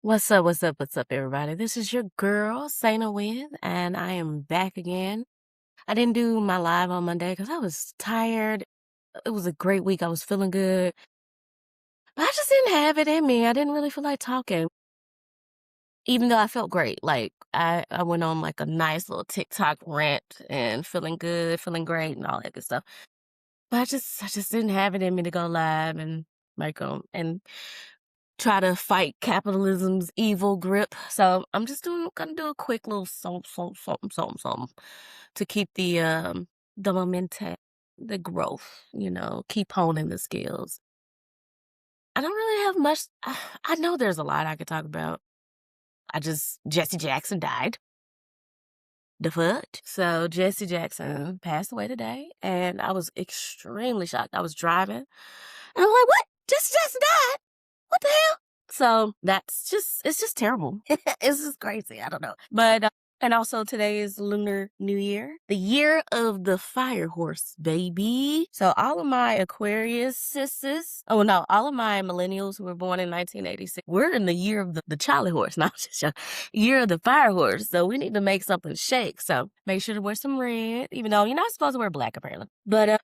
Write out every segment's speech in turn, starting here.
What's up? What's up? What's up, everybody? This is your girl, Saina Win, and I am back again. I didn't do my live on Monday because I was tired. It was a great week. I was feeling good, but I just didn't have it in me. I didn't really feel like talking, even though I felt great. Like I went on like a nice little TikTok rant and feeling good, feeling great, and all that good stuff. But I just didn't have it in me to go live and and try to fight capitalism's evil grip. So I'm just gonna do a quick little something to keep the momentum, the growth, keep honing the skills. I don't really have much. I know there's a lot I could talk about. Jesse Jackson died. The foot. So Jesse Jackson passed away today, and I was extremely shocked. I was driving, and I'm like, "What? Jesse Jackson died? What the hell?" So it's just terrible. It's just crazy. I don't know. But, and also today is Lunar New Year, the year of the fire horse, baby. So all of my Aquarius sisters, oh no, all of my millennials who were born in 1986, we're in the year of the Charlie horse. Not just year of the fire horse. So we need to make something shake. So make sure to wear some red, even though you're not supposed to wear black apparently. But I'm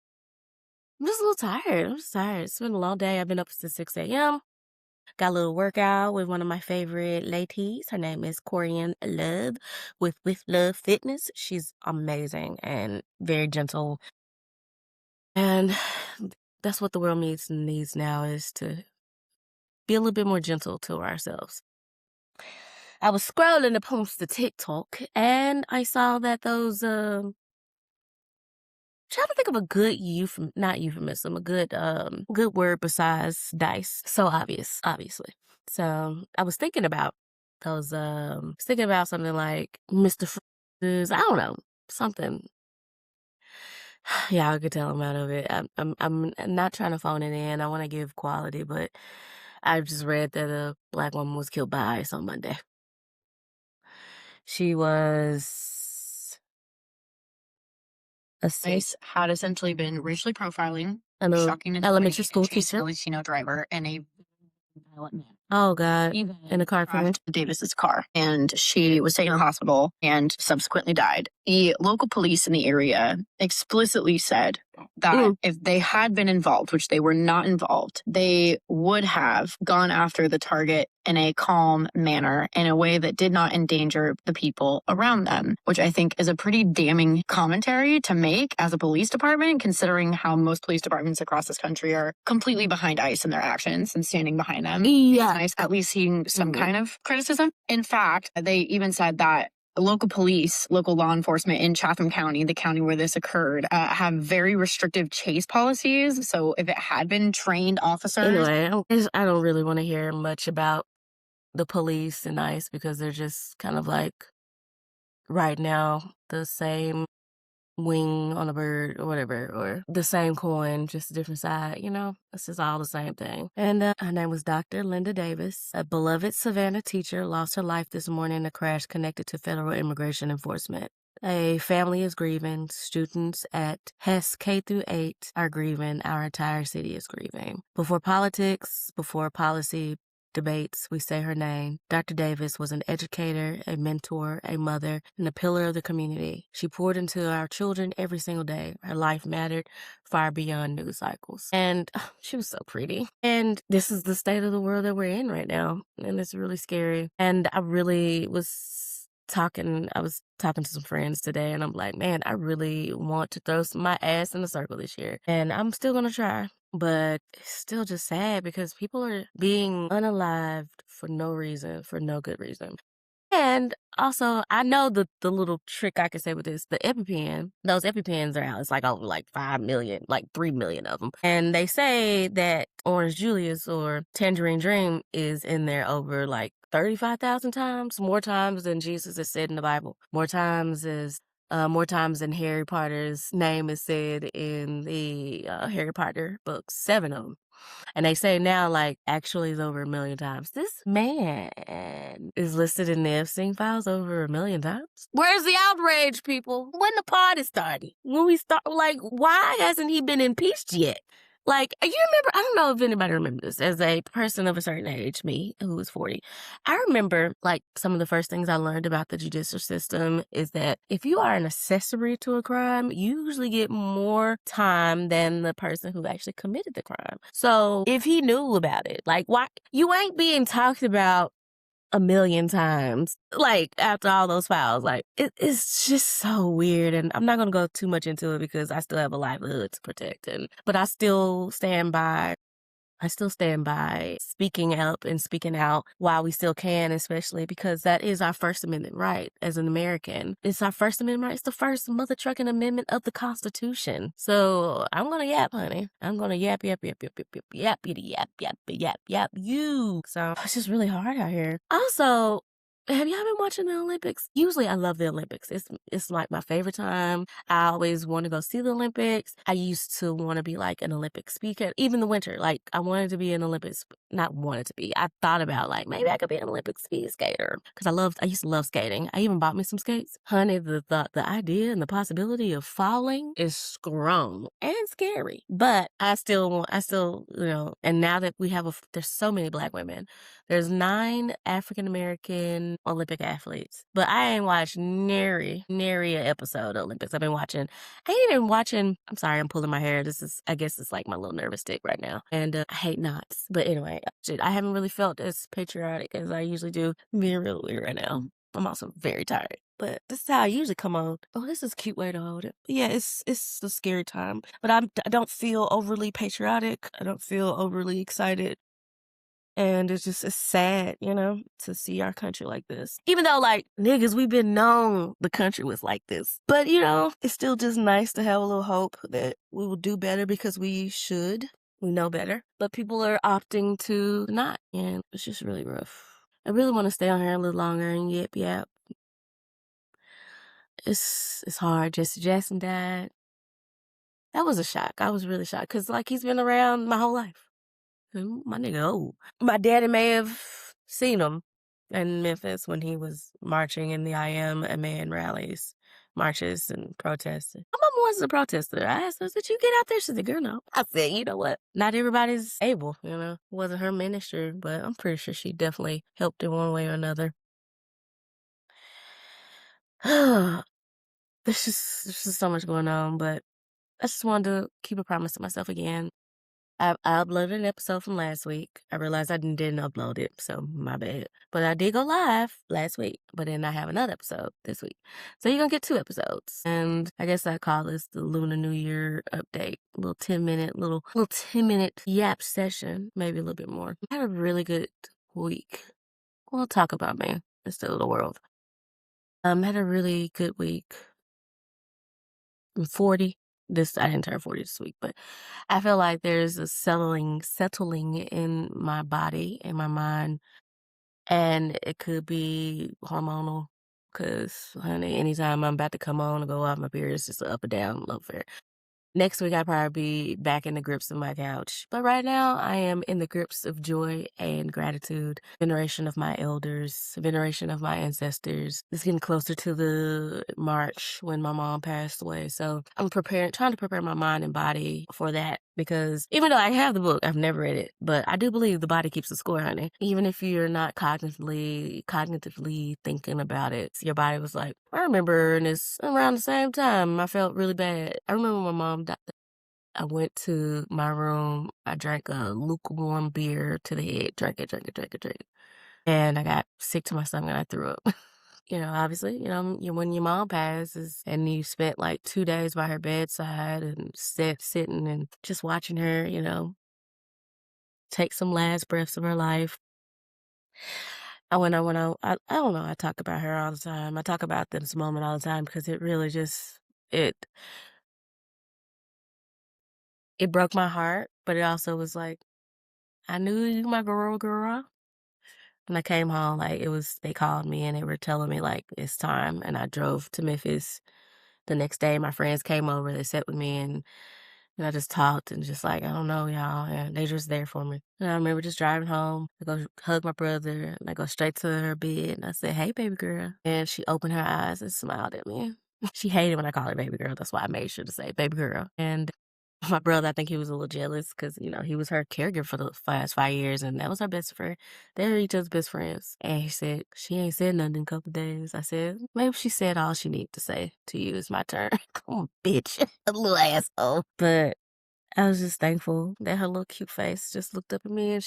just a little tired. I'm just tired. It's been a long day. I've been up since 6 a.m. Got a little workout with one of my favorite ladies. Her name is Corian Love with Love Fitness. She's amazing and very gentle. And that's what the world needs now, is to be a little bit more gentle to ourselves. I was scrolling to post the TikTok and I saw that those trying to think of a good not euphemism, a good word besides dice. So obviously. So I was thinking about something like Mr. Freeze. I don't know, something. Yeah, I could tell I'm out of it. I'm not trying to phone it in. I want to give quality, but I just read that a black woman was killed by ICE on Monday. She was ICE had essentially been racially profiling, an shocking and elementary school chased teacher. a Latino driver and a violent man. Oh God, Even in a car crash. Davis's car, and she was taken to the hospital and subsequently died. The local police in the area explicitly said that if they had been involved, which they were not involved, they would have gone after the target in a calm manner, in a way that did not endanger the people around them, which I think is a pretty damning commentary to make as a police department, considering how most police departments across this country are completely behind ICE in their actions and standing behind them. Yeah. It's nice at least seeing some kind of criticism. In fact, they even said that local police, local law enforcement in Chatham County, the county where this occurred, have very restrictive chase policies. So if it had been trained officers... Anyway, I don't really want to hear much about the police and ICE because they're just kind of like, right now, the same wing on a bird or whatever, or the same coin, just a different side, This is all the same thing. And her name was Dr. Linda Davis, a beloved Savannah teacher, lost her life this morning in a crash connected to federal immigration enforcement. A family is grieving. Students at Hess K through 8 are grieving. Our entire city is grieving. Before politics, before policy debates, we say her name. Dr. Davis was an educator, a mentor, a mother, and a pillar of the community. She poured into our children every single day. Her life mattered far beyond news cycles. And she was so pretty. And this is the state of the world that we're in right now. And it's really scary. And I was talking to some friends today, and I'm like, man, I really want to throw my ass in the circle this year. And I'm still going to try. But it's still just sad because people are being unalived for no reason, for no good reason. And also, I know the little trick I can say with this, the EpiPen, those EpiPens are out. It's like over like 5 million, like 3 million of them. And they say that Orange Julius or Tangerine Dream is in there over like 35,000 times, more times than Jesus is said in the Bible. More times than Harry Potter's name is said in the Harry Potter books, 7 of them. And they say now, like, actually is over 1 million times. This man is listed in the Epstein files over 1 million times. Where's the outrage, people? When the party started? When we start, like, why hasn't he been impeached yet? Like, you remember I don't know if anybody remembers this, as a person of a certain age, me, who is 40, I remember, like, some of the first things I learned about the judicial system is that if you are an accessory to a crime, you usually get more time than the person who actually committed the crime. So, if he knew about it, like, why you ain't being talked about a million times, like, after all those files, like, it's just so weird, and I'm not gonna go too much into it because I still have a livelihood to protect, but I still stand by speaking up and speaking out while we still can, especially because that is our First Amendment right as an American. It's our First Amendment right. It's the first mother trucking amendment of the Constitution. So I'm gonna yap, honey. I'm gonna yap, yap, yap, yap, yap, yap, yap, yap, yap, yap, yap, yap, you. So it's just really hard out here. Also, have y'all been watching the Olympics? Usually I love the Olympics. It's like my favorite time. I always want to go see the Olympics. I used to want to be like an Olympic speaker, even the winter. Like I wanted to be an Olympics, not wanted to be. I thought about like maybe I could be an Olympic speed skater because I used to love skating. I even bought me some skates. Honey, the idea and the possibility of falling is strong and scary. But and now that we have there's so many Black women. There's 9 African American Olympic athletes, but I ain't watched nary a episode of Olympics. I ain't even watching. I'm sorry, I'm pulling my hair. I guess it's like my little nervous tick right now. And I hate knots. But anyway, shit, I haven't really felt as patriotic as I usually do. I'm being real weird right now. I'm also very tired. But this is how I usually come on. Oh, this is a cute way to hold it. But yeah, it's a scary time. But I don't feel overly patriotic. I don't feel overly excited. And it's sad, to see our country like this. Even though, like, niggas, we've been known the country was like this. But, it's still just nice to have a little hope that we will do better because we should. We know better. But people are opting to not. And it's just really rough. I really want to stay on here a little longer and yap. It's hard. Jesse Jackson died. That was a shock. I was really shocked because, like, he's been around my whole life. My nigga old. My daddy may have seen him in Memphis when he was marching in the I Am a Man rallies, marches, and protests. My mama wasn't a protester. I asked her, did you get out there? She said, girl, no. I said, you know what? Not everybody's able, It wasn't her ministry, but I'm pretty sure she definitely helped in one way or another. There's just so much going on, but I just wanted to keep a promise to myself again. I uploaded an episode from last week. I realized I didn't upload it, so my bad. But I did go live last week, but then I have another episode this week. So you're gonna get 2 episodes. And I guess I call this the Lunar New Year update. Little 10-minute yap session, maybe a little bit more. I had a really good week. We'll talk about me instead of the world. Had a really good week. I'm 40. I didn't turn 40 this week, but I feel like there's a settling in my body and my mind, and it could be hormonal. Cause honey, anytime I'm about to come on and go off, my period is just up and down, love affair. Next week, I'll probably be back in the grips of my couch. But right now, I am in the grips of joy and gratitude, veneration of my elders, veneration of my ancestors. It's getting closer to the March when my mom passed away. So I'm trying to prepare my mind and body for that. Because even though I have the book, I've never read it. But I do believe the body keeps the score, honey. Even if you're not cognitively thinking about it, your body was like, I remember and it's around the same time I felt really bad. I remember my mom died. I went to my room. I drank a lukewarm beer to the head. Drank it. And I got sick to my stomach and I threw up. Obviously, when your mom passes and you spent like 2 days by her bedside and sitting and just watching her, take some last breaths of her life. I don't know, I talk about her all the time. I talk about this moment all the time because it really just, it broke my heart, but it also was like, I knew you, my girl. When I came home, like they called me and they were telling me like, it's time. And I drove to Memphis. The next day, my friends came over, they sat with me and I just talked and just like, I don't know, y'all. And they just there for me. And I remember just driving home. I go hug my brother and I go straight to her bed. And I said, hey, baby girl. And she opened her eyes and smiled at me. She hated when I call her baby girl. That's why I made sure to say baby girl. And My brother, I think he was a little jealous because, he was her caregiver for the past 5 years, and that was her best friend. They're each other's best friends. And he said, she ain't said nothing in a couple days. I said, maybe she said all she needed to say to you. It's my turn. Come on, bitch. A little asshole. But I was just thankful that her little cute face just looked up at me and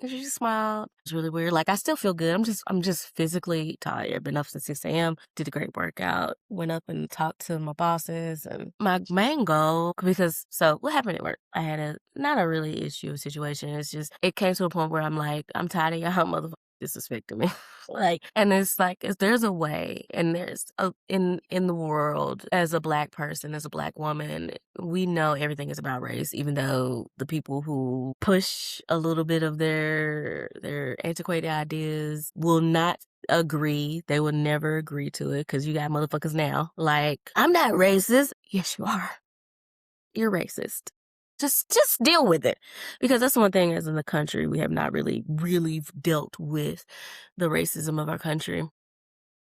and she just smiled. It's really weird. Like I still feel good. I'm just physically tired. Been up since 6 a.m. Did a great workout. Went up and talked to my bosses and my main goal because so what happened at work? I had a not a really issue situation. It's just it came to a point where I'm like, I'm tired of y'all motherfuckers disrespecting me. And it's like, there's a way, and there's in the world as a Black person, as a Black woman, we know everything is about race, even though the people who push a little bit of their antiquated ideas will not agree. They will never agree to it because you got motherfuckers now. Like, I'm not racist. Yes, you are. You're racist. Just deal with it. Because that's one thing as in the country, we have not really dealt with the racism of our country,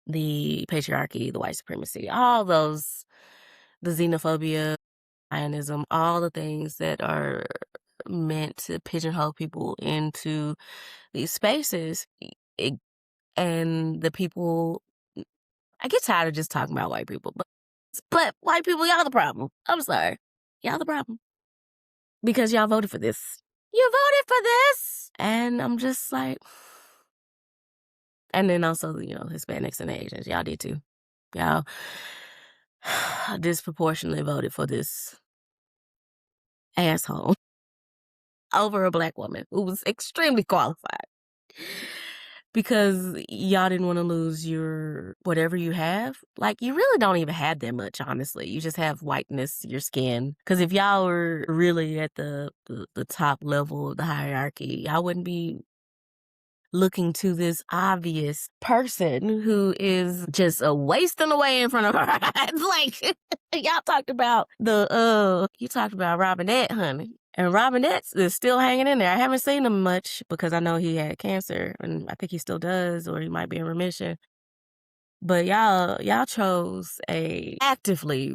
the patriarchy, the white supremacy, all those, the xenophobia, Zionism, all the things that are meant to pigeonhole people into these spaces. It, and the people, I get tired of just talking about white people, but white people, y'all the problem. I'm sorry. Y'all the problem. Because y'all voted for this. You voted for this! And I'm just like, and then also, Hispanics and Asians, y'all did too. Y'all disproportionately voted for this asshole over a Black woman who was extremely qualified. Because y'all didn't want to lose your whatever you have. Like, you really don't even have that much, honestly. You just have whiteness, your skin. Because if y'all were really at the top level of the hierarchy, y'all wouldn't be looking to this obvious person who is just wasting away in front of our eyes. Like, y'all talked about you talked about Robinette, honey. And Robinette is still hanging in there. I haven't seen him much because I know he had cancer and I think he still does, or he might be in remission. But y'all chose a actively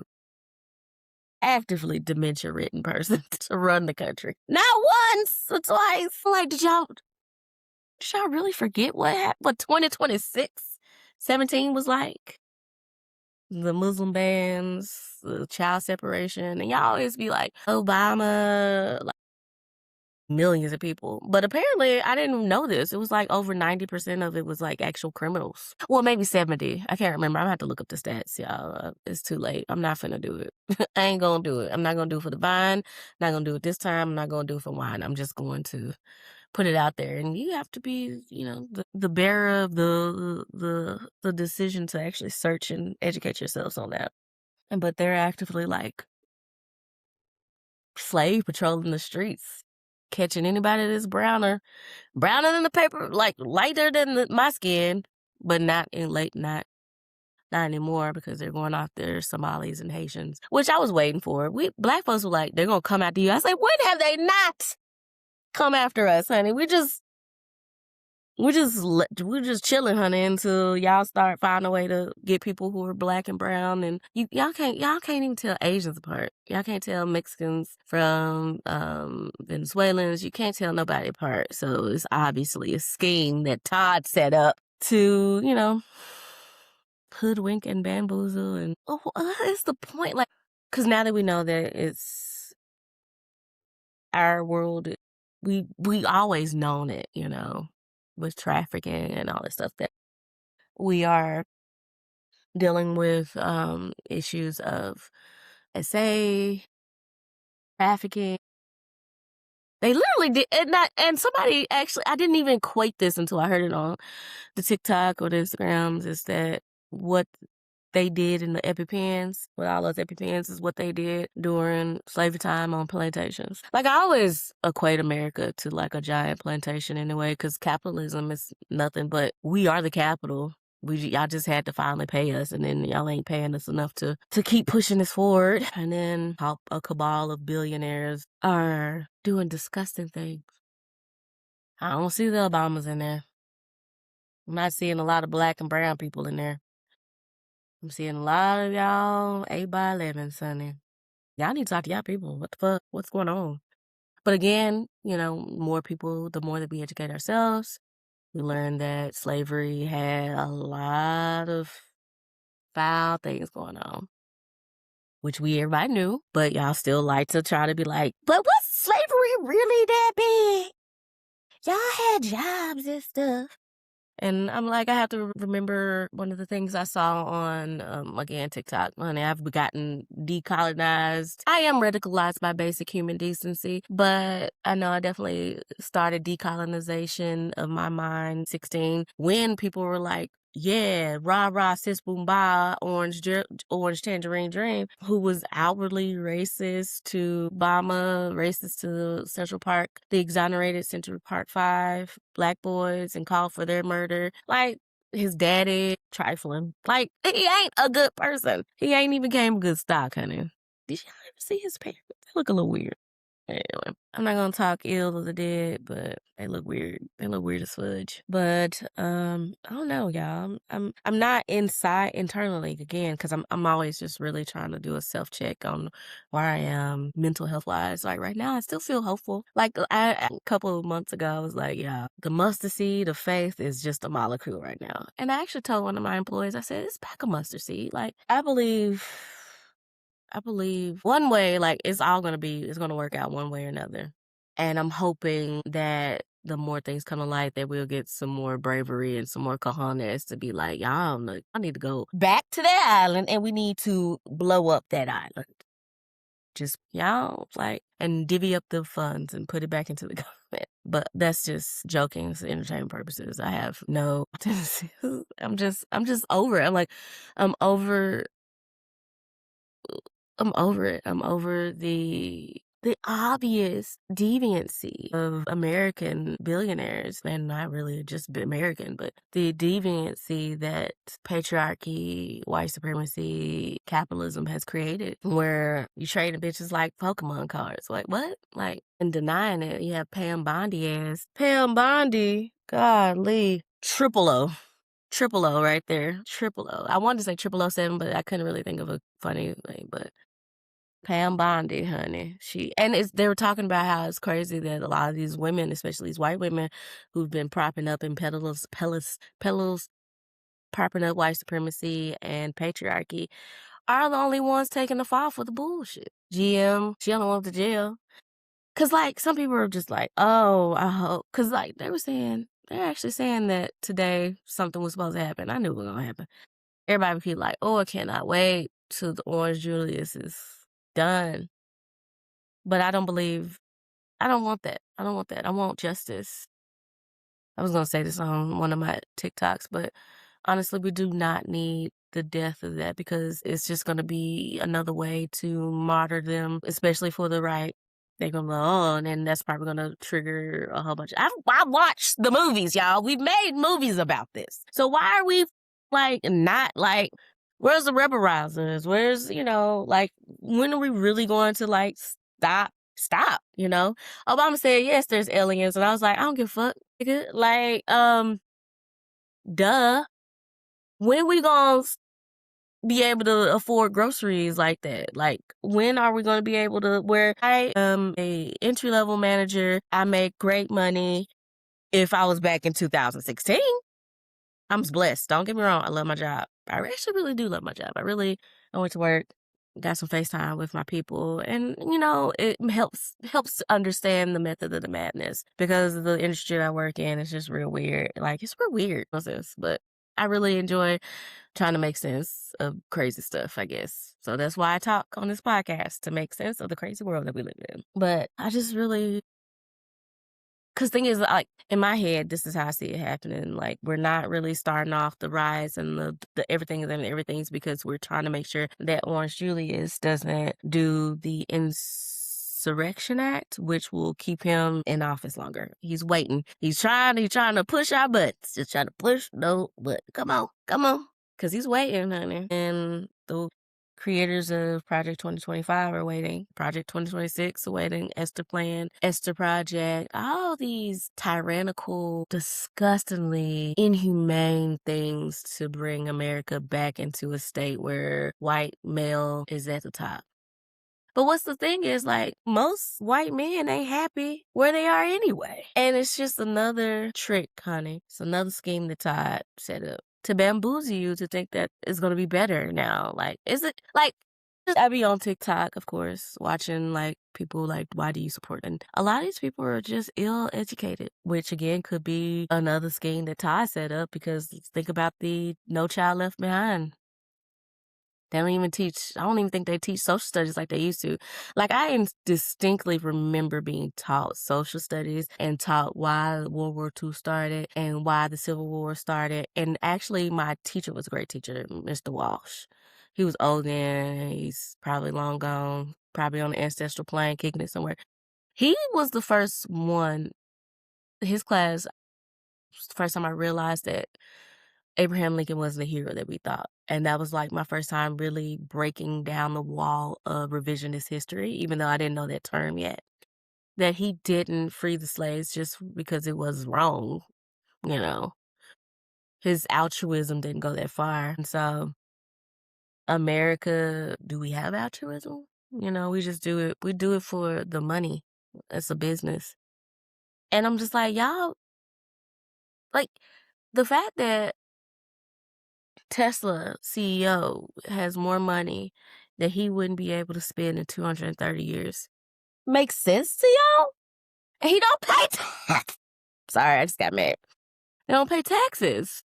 dementia ridden person to run the country. Not once or twice. Like, did y'all really forget what happened? What 2026, 17 was like? The Muslim bans, the child separation, and y'all always be like, Obama, like millions of people. But apparently, I didn't know this. It was like over 90% of it was like actual criminals. Well, maybe 70. I can't remember. I'm gonna have to look up the stats, y'all. It's too late. I'm not finna do it. I ain't gonna do it. I'm not gonna do it for the vine. Not gonna do it this time. I'm not gonna do it for wine. I'm just going to put it out there, and you have to be, the bearer of the decision to actually search and educate yourselves on that. But they're actively like slave patrolling the streets, catching anybody that's browner than the paper, like lighter than my skin, but not in not anymore because they're going after Somalis and Haitians, which I was waiting for. We Black folks were like, they're gonna come after you. I said, when have they not come after us, honey? We're just chilling, honey, until y'all start finding a way to get people who are Black and brown, and y'all can't even tell Asians apart. Y'all can't tell Mexicans from Venezuelans. You can't tell nobody apart. So it's obviously a scheme that Todd set up to, hoodwink and bamboozle. And what is the point? Like, because now that we know that it's our world, we always known it, with trafficking and all this stuff, that we are dealing with issues of SA, trafficking. They literally did, and somebody actually, I didn't even equate this until I heard it on the TikTok or the Instagrams, is that what they did in the EpiPens, with all those EpiPens, is what they did during slavery time on plantations. Like, I always equate America to like a giant plantation anyway, because capitalism is nothing but we are the capital. Y'all just had to finally pay us, and then y'all ain't paying us enough to keep pushing this forward. And then a cabal of billionaires are doing disgusting things. I don't see the Obamas in there. I'm not seeing a lot of Black and brown people in there. I'm seeing a lot of y'all 8x11, sonny. Y'all need to talk to y'all people. What the fuck? What's going on? But again, more people, the more that we educate ourselves, we learn that slavery had a lot of foul things going on, which we everybody knew, but y'all still like to try to be like, but was slavery really that big? Y'all had jobs and stuff. And I'm like, I have to remember one of the things I saw on, again, TikTok. Honey, I've gotten decolonized. I am radicalized by basic human decency, but I know I definitely started decolonization of my mind 16 when people were like, yeah, rah rah, sis boom ba, orange tangerine dream, who was outwardly racist to Obama, racist to Central Park, the exonerated Central Park Five black boys, and called for their murder. Like, his daddy trifling. Like, he ain't a good person. He ain't even came good stock, honey. Did y'all ever see his parents? They look a little weird. Anyway, I'm not gonna talk ill of the dead, but they look weird. They look weird as fudge. But I don't know, y'all. I'm not inside internally again because I'm always just really trying to do a self check on where I am mental health wise. Like right now, I still feel hopeful. Like a couple of months ago, I was like, yeah, the mustard seed of faith is just a molecule right now. And I actually told one of my employees, I said, it's back a mustard seed. Like I believe one way, like, it's going to work out one way or another. And I'm hoping that the more things come to light, that we'll get some more bravery and some more cojones to be like, y'all, look, I need to go back to that island and we need to blow up that island. Just, y'all, like, and divvy up the funds and put it back into the government. But that's just joking for entertainment purposes. I have no, I'm just over it. I'm over I'm over it. I'm over the obvious deviancy of American billionaires, and not really just American, but the deviancy that patriarchy, white supremacy, capitalism has created, where you trading bitches like Pokemon cards. Like, what? Like, and denying it. You have Pam Bondi as Pam Bondi. Golly. Triple O right there. Triple O. I wanted to say 007, but I couldn't really think of a funny thing. But Pam Bondi, honey. They were talking about how it's crazy that a lot of these women, especially these white women who've been propping up and propping up white supremacy and patriarchy, are the only ones taking the fall for the bullshit. GM, she only went to jail. Cause like some people are just like, oh, I hope. Cause like they're actually saying that today something was supposed to happen. I knew it was gonna happen. Everybody would be like, oh, I cannot wait till the Orange Julius is done. But I don't want that. I don't want that. I want justice. I was gonna say this on one of my TikToks, but honestly, we do not need the death of that because it's just gonna be another way to martyr them, especially for the right. They're gonna go, oh, and then that's probably gonna trigger a whole bunch. I watched the movies, y'all. We've made movies about this. So why are we like not like? Where's the rebel rousers? Where's like when are we really going to like stop? Obama said yes, there's aliens, and I was like, I don't give a fuck, nigga. Like, duh. When we gonna be able to afford groceries like that? Like, when are we gonna be able to? Where I am a entry level manager, I make great money. If I was back in 2016, I'm blessed. Don't get me wrong, I love my job. I actually really do love my job. I went to work, got some FaceTime with my people, and it helps to understand the method of the madness because the industry I work in is just real weird. Like, it's real weird, but I really enjoy trying to make sense of crazy stuff, I guess. So that's why I talk on this podcast, to make sense of the crazy world that we live in. But I just really, because thing is, like, in my head, this is how I see it happening. Like, we're not really starting off the rise and the everything's because we're trying to make sure that Orange Julius doesn't do the Insurrection Act, which will keep him in office longer. He's waiting. He's trying to push our butts. Just trying to push no button. Come on. Because he's waiting, honey. And the creators of Project 2025 are waiting. Project 2026 are waiting. Esther Plan, Esther Project, all these tyrannical, disgustingly inhumane things to bring America back into a state where white male is at the top. But what's the thing is, like, most white men ain't happy where they are anyway. And it's just another trick, honey. It's another scheme that Todd set up to bamboozle you to think that it's gonna be better now. Like, is it like I be on TikTok, of course, watching like people like, why do you support? And a lot of these people are just ill educated, which again could be another scheme that Todd set up because think about the No Child Left Behind. They don't even teach, I don't even think they teach social studies like they used to. Like, distinctly remember being taught social studies and taught why World War II started and why the Civil War started. And actually, my teacher was a great teacher, Mr. Walsh. He was old then, he's probably long gone, probably on the ancestral plane, kicking it somewhere. He was the first one, his class, was the first time I realized that Abraham Lincoln wasn't the hero that we thought. And that was like my first time really breaking down the wall of revisionist history, even though I didn't know that term yet. That he didn't free the slaves just because it was wrong, you know. His altruism didn't go that far. And so, America, do we have altruism? You know, we just do it. We do it for the money. It's a business. And I'm just like, y'all, like, the fact that Tesla CEO has more money that he wouldn't be able to spend in 230 years. Makes sense to y'all? And he don't pay tax. Sorry, I just got mad. They don't pay taxes.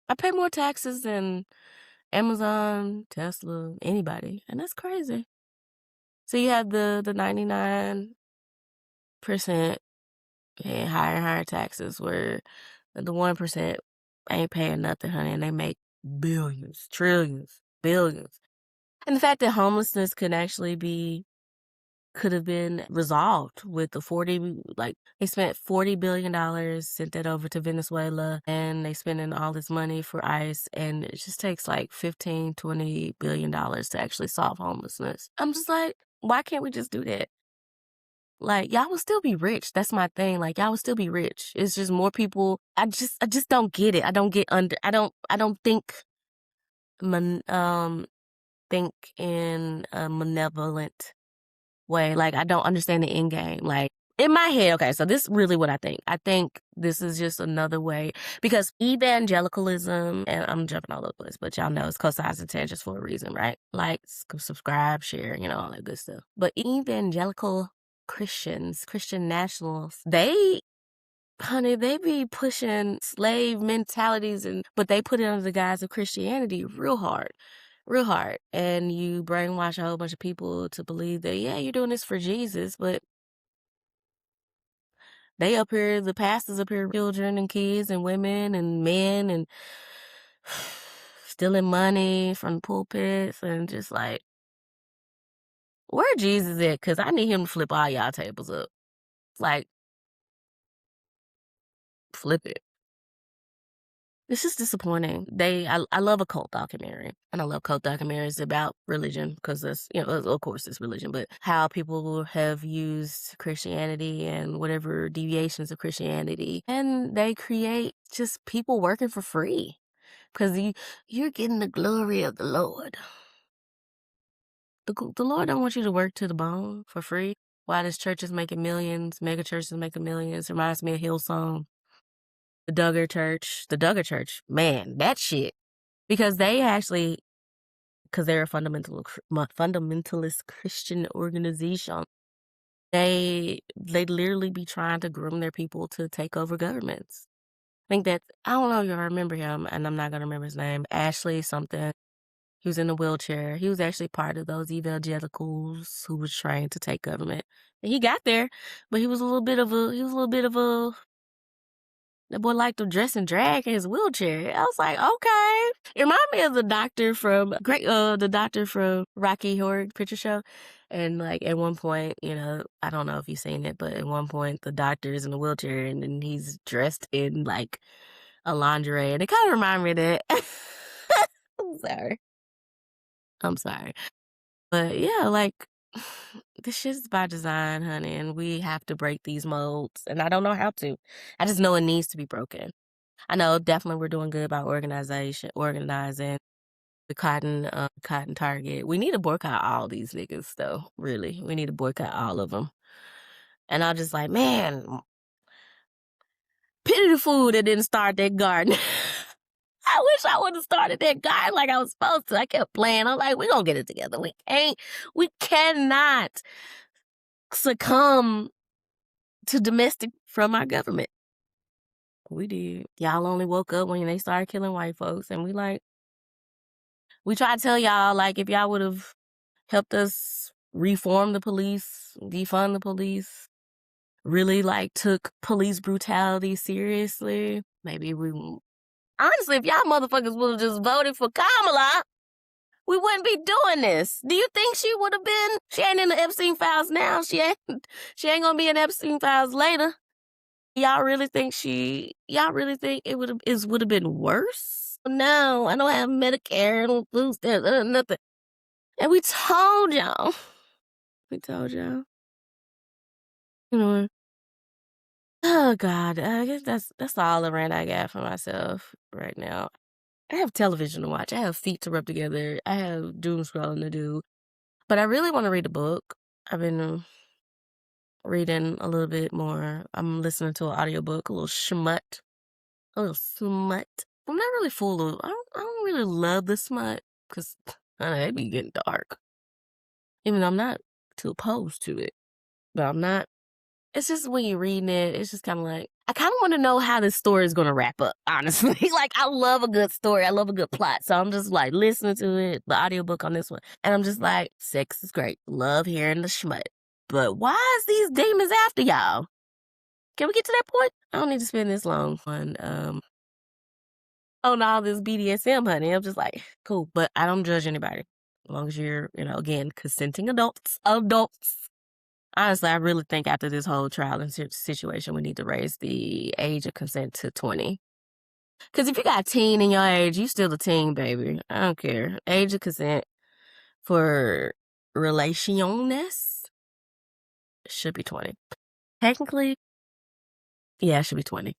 I pay more taxes than Amazon, Tesla, anybody. And that's crazy. So you have the 99% paying higher and higher taxes where the 1% ain't paying nothing, honey, and they make billions, trillions, billions. And the fact that homelessness could have been resolved with the 40, like they spent $40 billion, sent that over to Venezuela, and they spending all this money for ICE, and it just takes like 15, $20 billion to actually solve homelessness. I'm just like, why can't we just do that? Like, y'all will still be rich. That's my thing. Like, y'all will still be rich. It's just more people. I just don't get it. I don't get under. I don't think, man, think in a malevolent way. Like, I don't understand the end game. Like, in my head, okay, so this is really what I think. I think this is just another way because evangelicalism, and I'm jumping all over the place, but y'all know it's cosines and tangents for a reason, right? Like, subscribe, share, all that good stuff. But evangelical Christians, Christian nationals, honey, they be pushing slave mentalities but they put it under the guise of Christianity real hard. Real hard. And you brainwash a whole bunch of people to believe that, yeah, you're doing this for Jesus, but the pastors up here, children and kids and women and men and stealing money from the pulpits and just like, where Jesus at? Because I need him to flip all y'all tables up. Like, flip it. It's just disappointing. I love a cult documentary, and I love cult documentaries about religion because that's, of course it's religion, but how people have used Christianity and whatever deviations of Christianity, and they create just people working for free because you're getting the glory of the Lord. The Lord don't want you to work to the bone for free. Why this church is making millions, mega churches making millions. Reminds me of Hillsong. The Duggar Church, man, that shit. Because they're a fundamentalist Christian organization. They literally be trying to groom their people to take over governments. I don't know if you remember him, and I'm not gonna remember his name. Ashley something. He was in a wheelchair. He was actually part of those evangelicals who was trying to take government. And he got there, but he was a little bit of a that boy liked to dress and drag in his wheelchair. I was like, okay. It reminded me of the doctor from Rocky Horror Picture Show. And like at one point, I don't know if you've seen it, but at one point the doctor is in a wheelchair and then he's dressed in like a lingerie. And it kind of reminded me of that. I'm sorry. I'm sorry. But yeah, like this shit's by design, honey, and we have to break these molds. And I don't know how to. I just know it needs to be broken. I know definitely we're doing good by organizing. the cotton Target. We need to boycott all these niggas, though, really. We need to boycott all of them. And I'm just like, man, pity the fool that didn't start that garden. I wish I would have started that garden like I was supposed to. I kept playing. I'm like, we gonna get it together. We cannot succumb to domestic from our government. We did. Y'all only woke up when they started killing white folks. And we tried to tell y'all, like, if y'all would have helped us reform the police, defund the police, really, like, took police brutality seriously, maybe honestly, if y'all motherfuckers would have just voted for Kamala, we wouldn't be doing this. Do you think she would have been? She ain't in the Epstein files now. She ain't gonna be in Epstein files later. Y'all really think it would have been worse? No, I don't have Medicare, I don't food stamps, nothing. And we told y'all. We told y'all. You know. Oh God, I guess that's all the rant I got for myself right now. I have television to watch. I have feet to rub together. I have doom scrolling to do. But I really want to read a book. I've been reading a little bit more. I'm listening to an audiobook, a little smut. A little smut. I'm not really full of, I don't really love the smut because they be getting dark. Even though I'm not too opposed to it. But I'm not. It's just when you're reading it, it's just kind of like, I kind of want to know how this story is going to wrap up, honestly. Like, I love a good story. I love a good plot. So I'm just like listening to it, the audiobook on this one. And I'm just like, sex is great. Love hearing the schmut. But why is these demons after y'all? Can we get to that point? I don't need to spend this long on all this BDSM, honey. I'm just like, cool. But I don't judge anybody. As long as you're, again, consenting adults. Honestly, I really think after this whole trial and situation, we need to raise the age of consent to 20. Because if you got teen in your age, you still a teen, baby. I don't care. Age of consent for relationness should be 20. Technically, yeah, it should be 20.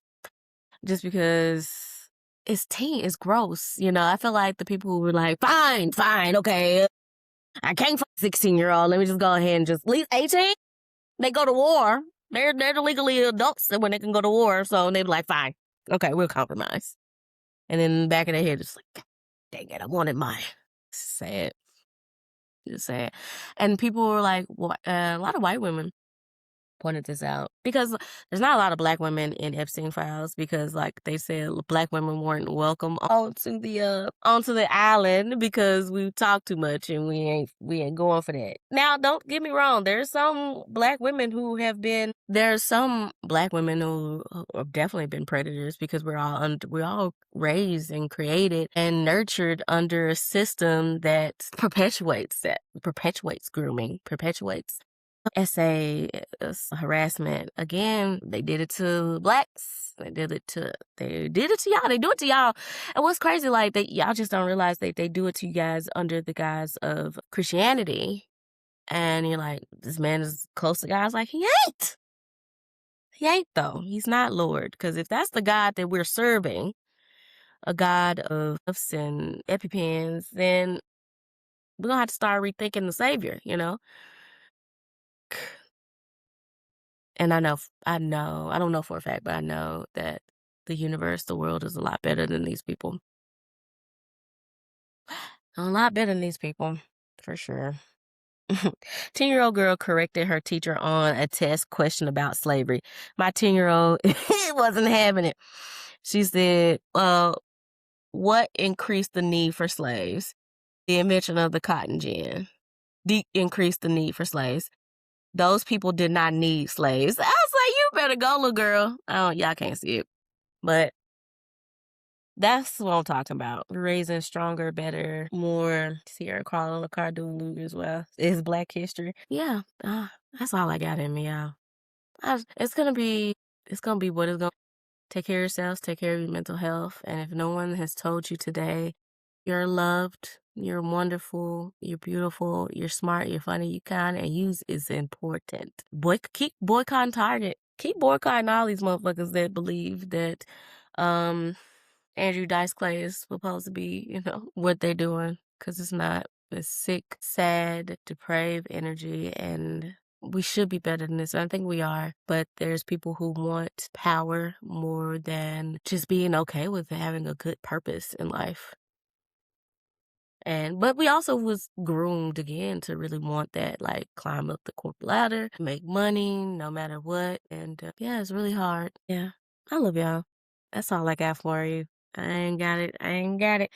Just because it's teen, it's gross. I feel like the people who were like, fine, okay, I can't fuck a 16-year-old. Let me just go ahead and just leave 18. They go to war. They're legally adults when they can go to war. So they be like, fine. Okay, we'll compromise. And then in the back of their head, it's like, God dang it, I wanted mine. Sad. Just sad. And people were like, a lot of white women pointed this out because there's not a lot of black women in Epstein files because, like they said, black women weren't welcome onto the island because we talk too much and we ain't going for that. Now, don't get me wrong. There's some black women who have definitely been predators because we're all raised and created and nurtured under a system that perpetuates grooming, perpetuates SA harassment. Again, they did it to blacks. They did it to y'all. They do it to y'all. And what's crazy, like, y'all just don't realize that they do it to you guys under the guise of Christianity. And you're like, this man is close to God. I was like, he ain't. He ain't, though. He's not Lord. Because if that's the God that we're serving, a God of sin, EpiPens, then we're going to have to start rethinking the Savior, And I don't know for a fact, but I know that the universe, the world is a lot better than these people. A lot better than these people, for sure. 10-year-old girl corrected her teacher on a test question about slavery. My 10-year-old wasn't having it. She said, what increased the need for slaves? The invention of the cotton gin increased the need for slaves. Those people did not need slaves. I was like, you better go, little girl. Y'all can't see it. But that's what I'm talking about. Raising stronger, better, more. See her crawling on the car doing Luger as well. It's Black History. Yeah, that's all I got in me, y'all. It's gonna be what it's gonna. Take care of yourselves, take care of your mental health. And if no one has told you today, you're loved, you're wonderful, you're beautiful, you're smart, you're funny, you're kind, and use is important. Keep boycotting Target. Keep boycotting all these motherfuckers that believe that Andrew Dice Clay is supposed to be, what they're doing, because it's not. It's sick, sad, depraved energy, and we should be better than this. I think we are, but there's people who want power more than just being okay with having a good purpose in life. But we also was groomed again to really want that, like climb up the corporate ladder, make money no matter what. And yeah, it's really hard. Yeah. I love y'all. That's all I got for you. I ain't got it. I ain't got it.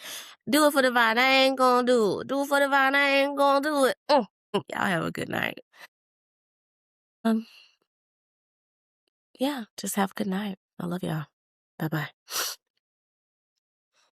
Do it for the vine. I ain't gonna do it. Do it for the vine. I ain't gonna do it. Y'all have a good night. Um, yeah, just have a good night. I love y'all. Bye bye.